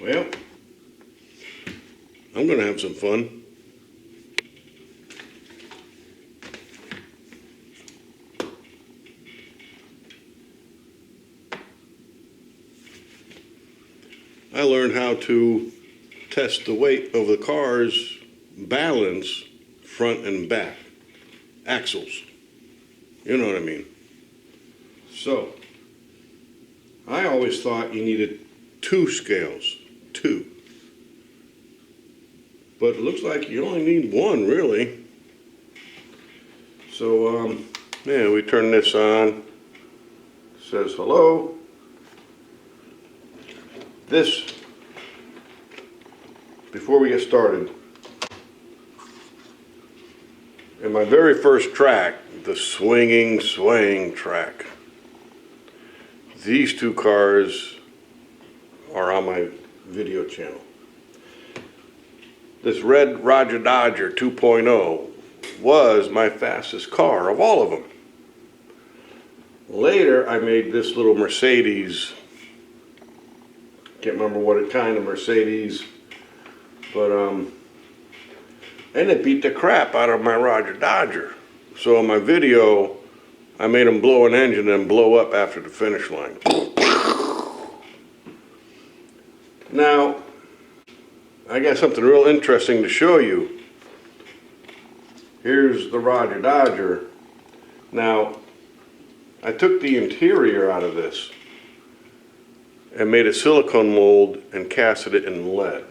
Well, I'm going to have some fun. I learned how to test the weight of the car's balance, front and back, axles. You know what I mean? So, I always thought you needed two scales, two. But it looks like you only need one, really. So, yeah, we turn this on. It says hello. This, before we get started, in my very first track, the swaying track, these two cars are on my video channel. This red Roger Dodger 2.0 was my fastest car of all of them. Later, I made this little Mercedes. Can't remember what kind of Mercedes, but and it beat the crap out of my Roger Dodger. So in my video, I made him blow an engine and blow up after the finish line. Now, I got something real interesting to show you. Here's the Roger Dodger. Now, I took the interior out of this and made a silicone mold and casted it in lead.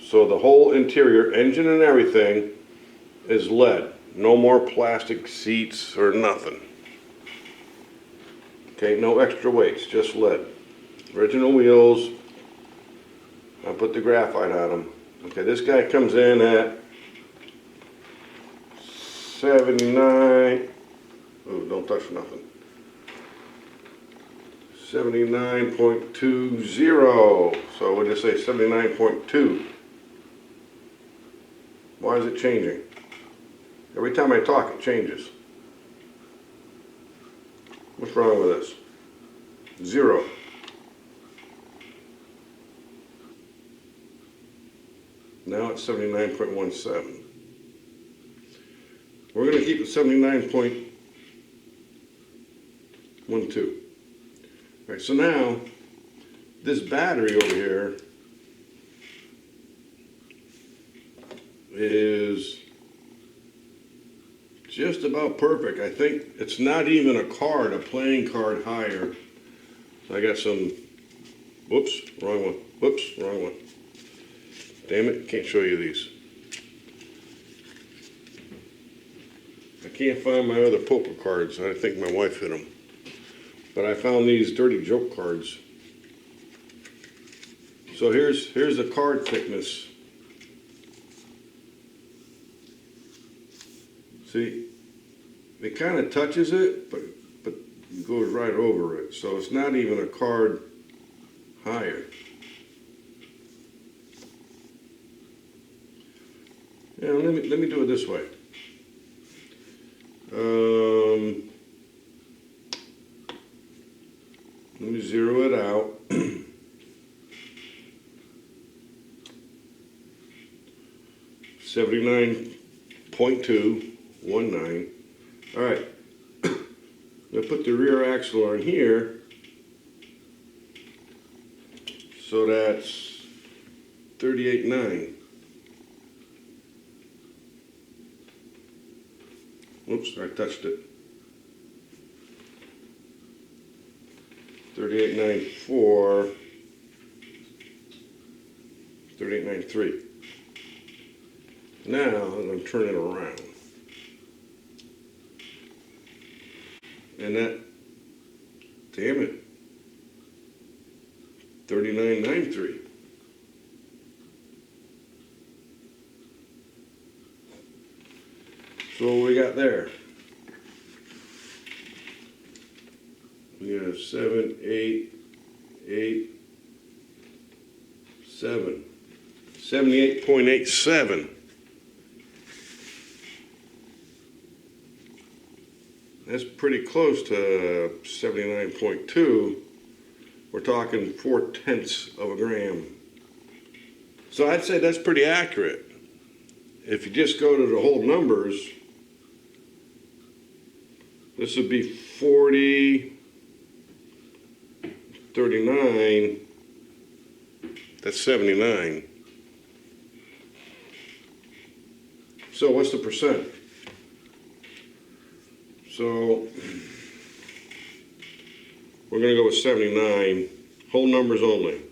So the whole interior, engine and everything, is lead. No more plastic seats or nothing. Okay, no extra weights, just lead. Original wheels. I put the graphite on them. Okay, this guy comes in at 79. Oh, don't touch nothing. 79.20. So we'll just say 79.2. Why is it changing? Every time I talk, it changes. What's wrong with this? 0. Now it's 79.17. We're going to keep it 79.12. All right, so now this battery over here is just about perfect. I think it's not even a card, a playing card higher. So I got some, whoops, wrong one, whoops, wrong one. Damn it, can't show you these. I can't find my other poker cards. I think my wife hid them. But I found these dirty joke cards. So here's the card thickness. See, it kind of touches it, but goes right over it. So it's not even a card higher. Yeah, let me do it this way. Let me zero it out. 79.219. All right. I'll put the rear axle on here. So that's 38.9. Oops, I touched it. 38.94. 38.93. Now I'm going to turn it around. And that, damn it, 39.93. So what we got there? We have 7, 8, 8, 7. 78.87. That's pretty close to 79.2. We're talking 0.4 of a gram So I'd say that's pretty accurate. If you just go to the whole numbers, this would be 40, 39, that's 79. So what's the percent? So we're gonna go with 79, whole numbers only.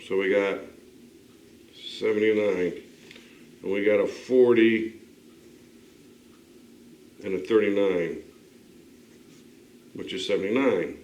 So we got 79, and we got a 40 and a 39, which is 79.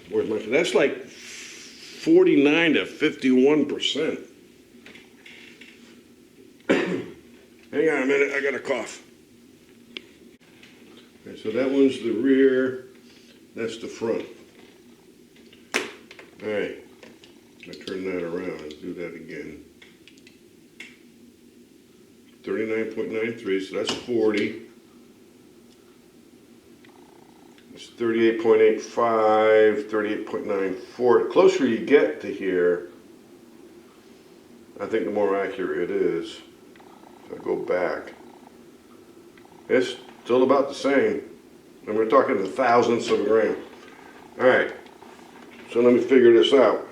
Where's my, that's like 49 to 51%. Hang on a minute, I got a cough. Okay, so that one's the rear, that's the front. All right, I turn that around, let's do that again. 39.93, so that's 40. It's 38.85, 38.94. The closer you get to here, I think the more accurate it is. So I go back. It's still about the same. And we're talking the thousandths of a gram. All right, so let me figure this out.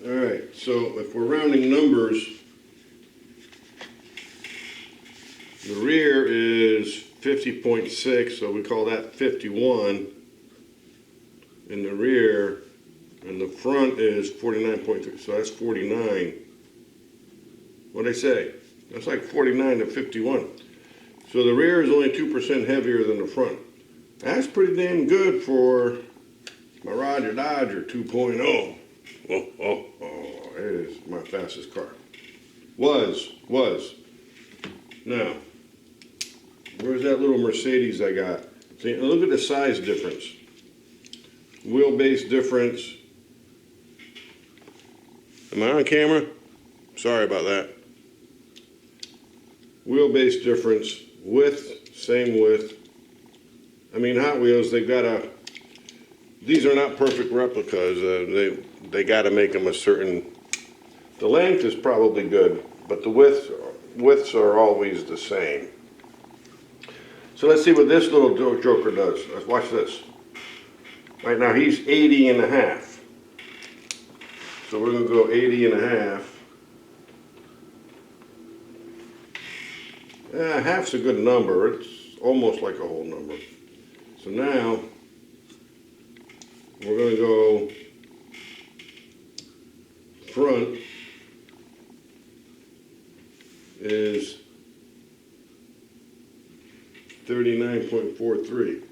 All right, so if we're rounding numbers, the rear is 50.6, so we call that 51 in the rear, and the front is 49.3, so that's 49. What'd I say? That's like 49 to 51. So the rear is only 2% heavier than the front. That's pretty damn good for my Roger Dodger 2.0. It is my fastest car. Was. Now, where's that little Mercedes I got? See, look at the size difference. Wheelbase difference. Am I on camera? Sorry about that. Wheelbase difference, width, same width. I mean, Hot Wheels, they've got a, these are not perfect replicas. They got to make them a certain, the length is probably good, but the widths are always the same. So let's see what this little joker does. Let's watch this. Right now he's 80 and a half. So we're going to go 80 and a half. Half's a good number. It's almost like a whole number. So now we're going to go front is 39.43.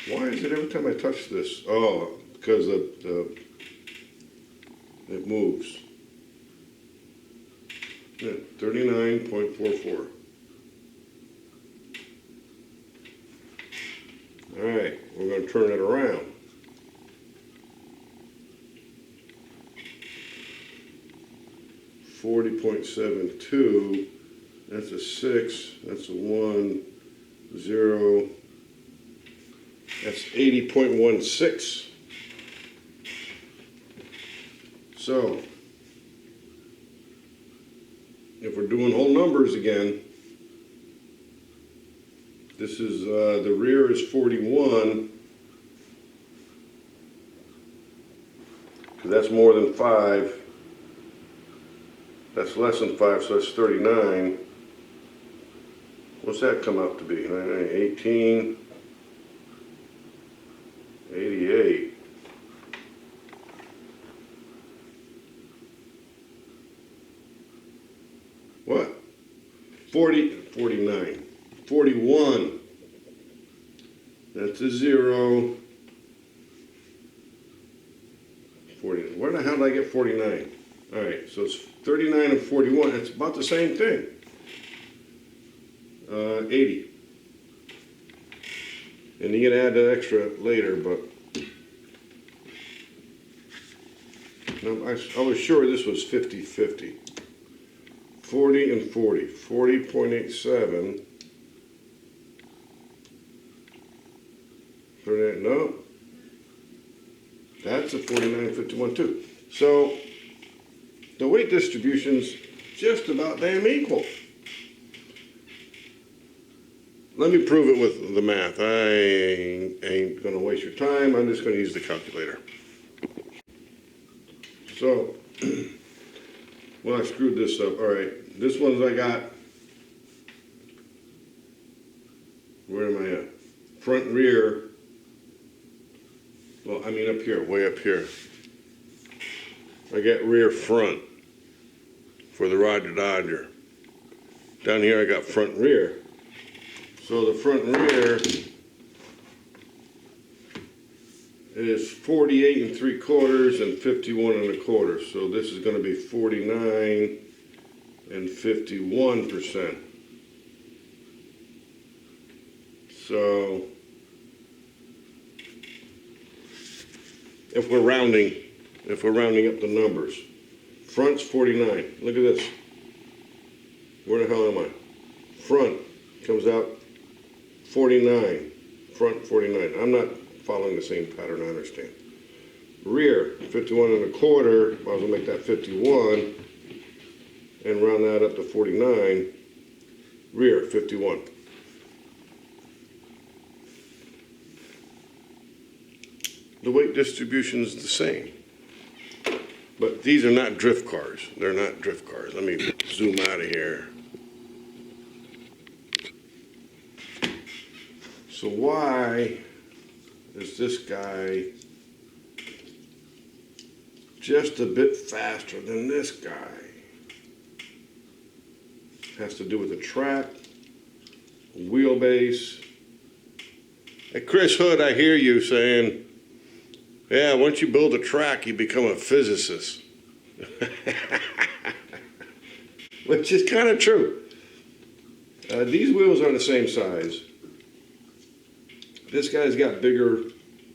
Why is it every time I touch this? Oh, because it moves. Yeah, 39.44. All right, we're going to turn it around. $40.72. That's a 6. That's a 1, 0. That's 80.16. So, if we're doing whole numbers again, this is, the rear is 41, because that's more than 5. That's less than 5, so that's 39. What's that come up to be? 18, 88. What? 40, 49. 41. That's a 0. 40. Where the hell did I get 49? All right, so it's 39 and 41. It's about the same thing. 80. And you can add the extra later, but no, I was sure this was 50-50. 40 and 40. 40.87. 38, no. That's a 49.51 too. So the weight distribution's just about damn equal. Let me prove it with the math. I ain't gonna waste your time. I'm just gonna use the calculator. So, well, I screwed this up. All right, this one's I got, where am I at? Front and rear. Well, I mean up here, way up here. I got rear front for the Roger Dodger. Down here I got front and rear. So the front and rear is 48 3/4 and 51 1/4. So this is going to be 49 and 51%. So if we're rounding up the numbers, front's 49. Look at this. Where the hell am I? Front comes out 49. Front 49. I'm not following the same pattern, I understand. Rear 51 1/4. Might as well make that 51 and round that up to 49. Rear 51. The weight distribution is the same. But these are not drift cars. They're not drift cars. Let me zoom out of here. So why is this guy just a bit faster than this guy? Has to do with the track, wheelbase. Hey, Chris Hood, I hear you saying, yeah, once you build a track, you become a physicist. Which is kind of true. These wheels are the same size. This guy's got bigger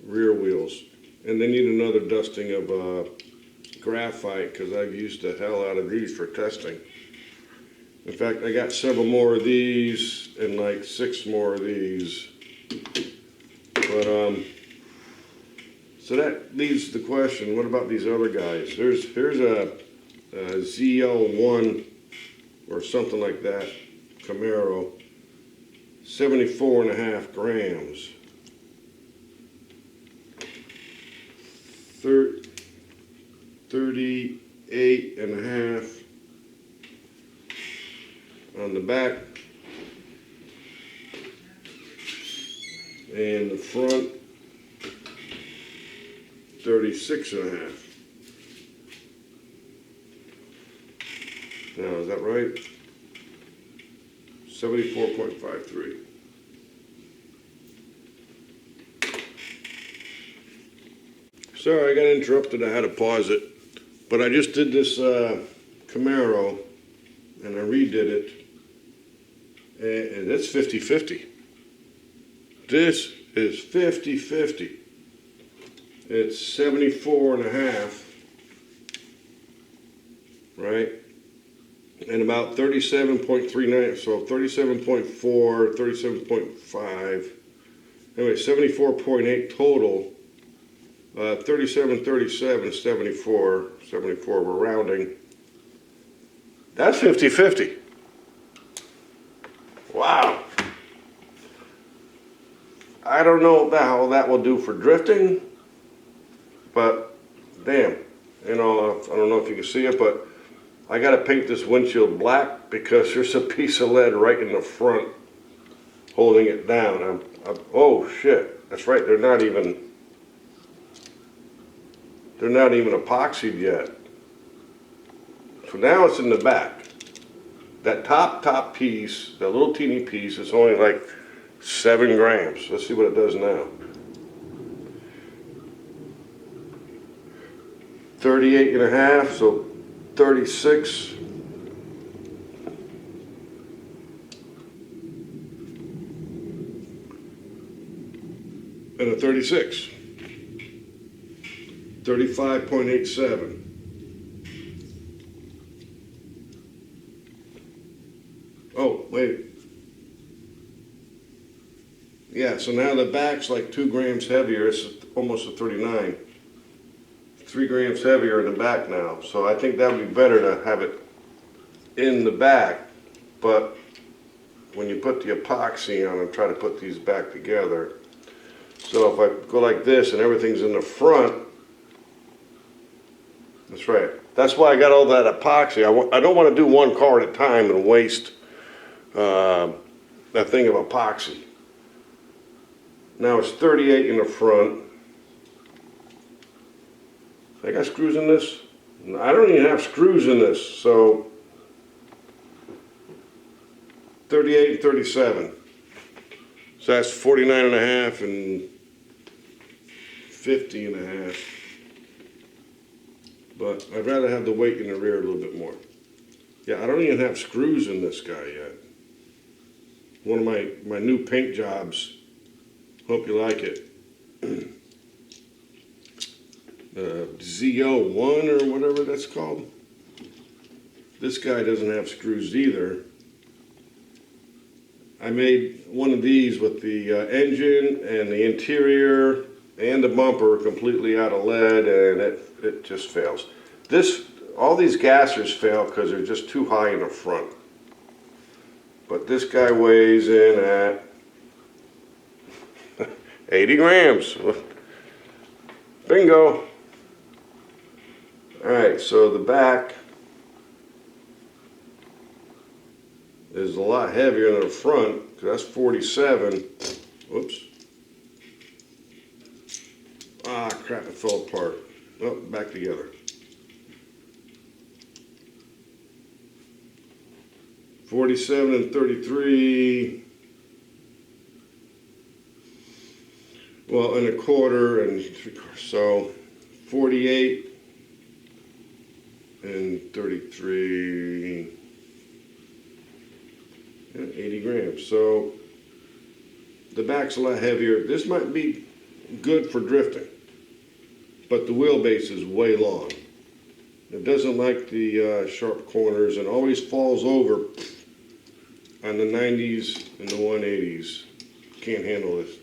rear wheels. And they need another dusting of graphite because I've used the hell out of these for testing. In fact, I got several more of these and like 6 more of these. But, so that leads to the question, what about these other guys? Here's a ZL1 or something like that, Camaro, 74.5 grams. 38.5 on the back. And the front, 36.5. Now, is that right? 74.53. Sorry, I got interrupted. I had to pause it. But I just did this Camaro, and I redid it. And that's 50-50. This is 50-50. It's 74.5, right? And about 37.39, so 37.4, 37.5. Anyway, 74.8 total. 37, 37, 74, 74, we're rounding. That's 50-50. Wow. I don't know how that will do for drifting, but damn, you know, I don't know if you can see it, but I got to paint this windshield black because there's a piece of lead right in the front holding it down. Oh shit, that's right, they're not even epoxied yet. So now it's in the back. That top piece, that little teeny piece, is only like 7 grams. Let's see what it does now. 38.5, so 36. And a 36. 35.87. Oh, wait. Yeah, so now the back's like 2 grams heavier. It's almost a 39. 3 grams heavier in the back now. So I think that would be better to have it in the back. But when you put the epoxy on and try to put these back together, so if I go like this and everything's in the front, that's right. That's why I got all that epoxy. I don't want to do one car at a time and waste that thing of epoxy. Now it's 38 in the front. I got screws in this? I don't even have screws in this, so 38 and 37. So that's 49 and a half and 50 and a half. But I'd rather have the weight in the rear a little bit more. Yeah, I don't even have screws in this guy yet. One of my new paint jobs. Hope you like it. ZO1 or whatever that's called. This guy doesn't have screws either. I made one of these with the engine and the interior and the bumper completely out of lead, and it just fails. All these gassers fail because they're just too high in the front. But this guy weighs in at 80 grams. Bingo. All right, so the back is a lot heavier than the front, because that's 47. Whoops. Ah, crap, it fell apart. Oh, back together. 47 and 33. Well, and a quarter and 3/4. So 48 and 33. 80 grams. So the back's a lot heavier. This might be good for drifting, but the wheelbase is way long. It doesn't like the sharp corners and always falls over on the 90s and the 180s. Can't handle this.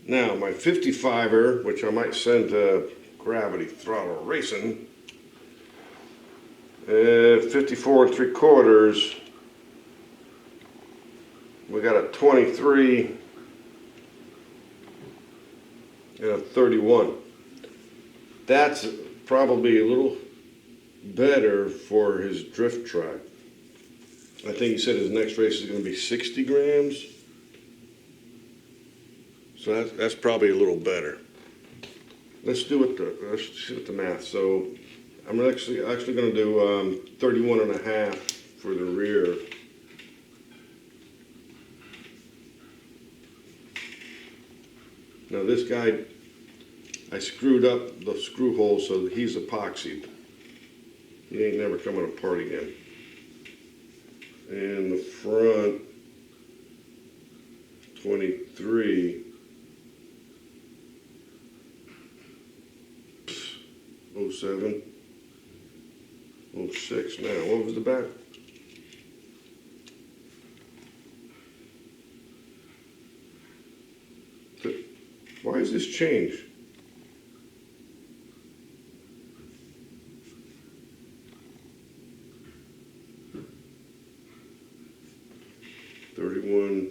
Now my 55er, which I might send to Gravity Throttle Racing, 54 3/4. We got a 23 and a 31. That's probably a little better for his drift track. I think he said his next race is going to be 60 grams. So that's probably a little better. Let's see what the math. So I'm actually going to do 31 and a half for the rear. Now this guy, I screwed up the screw hole so that he's epoxied. He ain't never coming apart again. And the front, 23. 07. 06 now. What was the back? Why is this change? $31,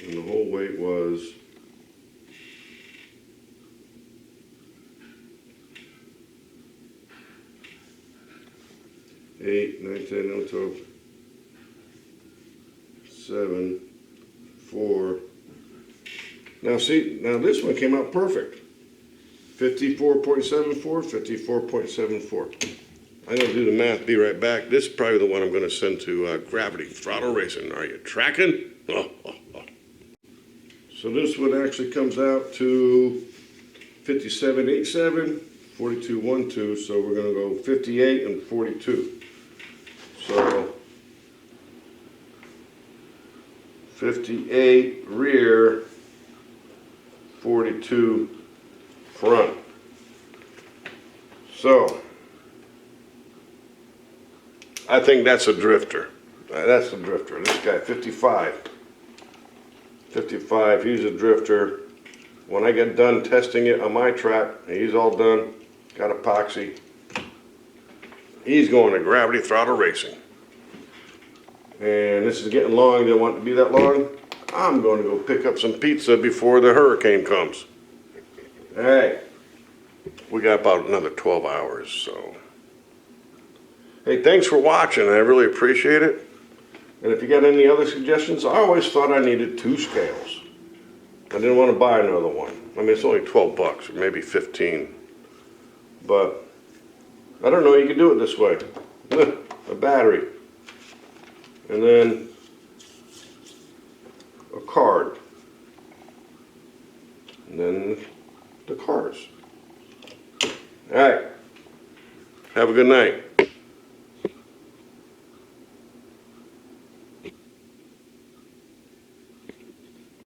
and the whole weight was 8, 9, 10, 11, 12, 7, 4. Now see, now this one came out perfect. 54.74, 54.74. I'm going to do the math, be right back. This is probably the one I'm going to send to Gravity Throttle Racing. Are you tracking? So this one actually comes out to 57.87, 42.12. So we're going to go 58 and 42. So 58 rear, 42 front. So I think that's a drifter. That's a drifter. This guy, 55. 55, he's a drifter. When I get done testing it on my track, he's all done, got epoxy. He's going to Gravity Throttle Racing. And this is getting long, didn't want it to be that long. I'm going to go pick up some pizza before the hurricane comes. All right, we got about another 12 hours, so. Hey, thanks for watching, I really appreciate it. And if you got any other suggestions, I always thought I needed 2 scales. I didn't want to buy another one. I mean, it's only 12 bucks, or maybe 15. But, I don't know, you can do it this way. A battery. And then a card. And then the cars. All right. Have a good night.